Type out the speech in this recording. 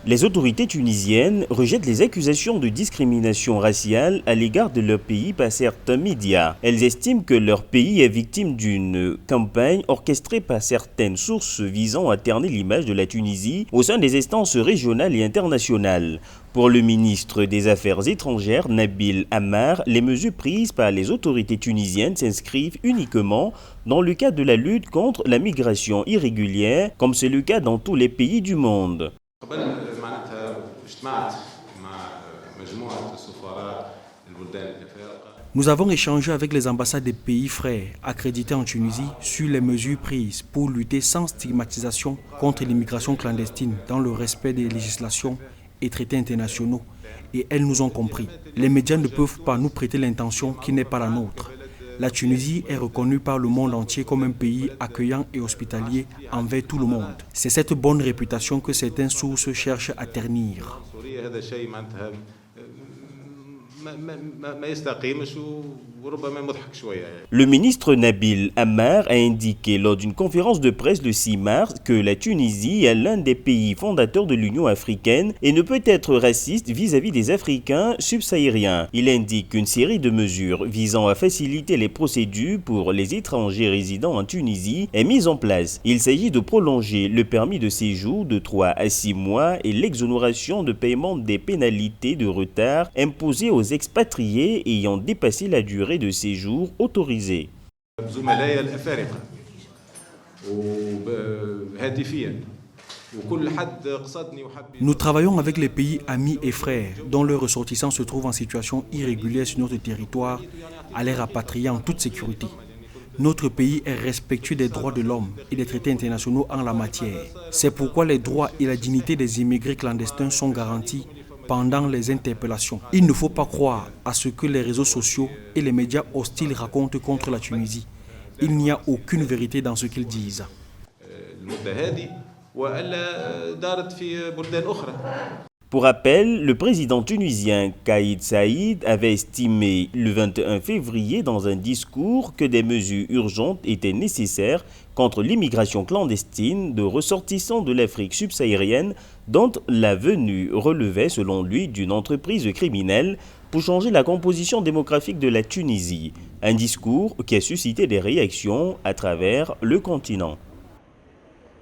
Les autorités tunisiennes rejettent les accusations de discrimination raciale à l'égard de leur pays par certains médias. Elles estiment que leur pays est victime d'une campagne orchestrée par certaines sources visant à terner l'image de la Tunisie au sein des instances régionales et internationales. Pour le ministre des Affaires étrangères, Nabil Ammar, les mesures prises par les autorités tunisiennes s'inscrivent uniquement dans le cadre de la lutte contre la migration irrégulière, comme c'est le cas dans tous les pays du monde. Nous avons échangé avec les ambassades des pays frères accrédités en Tunisie sur les mesures prises pour lutter sans stigmatisation contre l'immigration clandestine dans le respect des législations et traités internationaux. Et elles nous ont compris. Les médias ne peuvent pas nous prêter l'intention qui n'est pas la nôtre. La Tunisie est reconnue par le monde entier comme un pays accueillant et hospitalier envers tout le monde. C'est cette bonne réputation que certaines sources cherchent à ternir. Le ministre Nabil Ammar a indiqué lors d'une conférence de presse le 6 mars que la Tunisie est l'un des pays fondateurs de l'Union africaine et ne peut être raciste vis-à-vis des Africains subsahariens. Il indique qu'une série de mesures visant à faciliter les procédures pour les étrangers résidant en Tunisie est mise en place. Il s'agit de prolonger le permis de séjour de 3 à 6 mois et l'exonération de paiement des pénalités de retard imposées aux expatriés ayant dépassé la durée de séjour autorisée. Nous travaillons avec les pays amis et frères dont leurs ressortissants se trouvent en situation irrégulière sur notre territoire à les rapatrier en toute sécurité. Notre pays est respectueux des droits de l'homme et des traités internationaux en la matière. C'est pourquoi les droits et la dignité des immigrés clandestins sont garantis pendant les interpellations. Il ne faut pas croire à ce que les réseaux sociaux et les médias hostiles racontent contre la Tunisie. Il n'y a aucune vérité dans ce qu'ils disent. Pour rappel, le président tunisien Kais Saied avait estimé le 21 février dans un discours que des mesures urgentes étaient nécessaires contre l'immigration clandestine de ressortissants de l'Afrique subsaharienne dont la venue relevait selon lui d'une entreprise criminelle pour changer la composition démographique de la Tunisie. Un discours qui a suscité des réactions à travers le continent.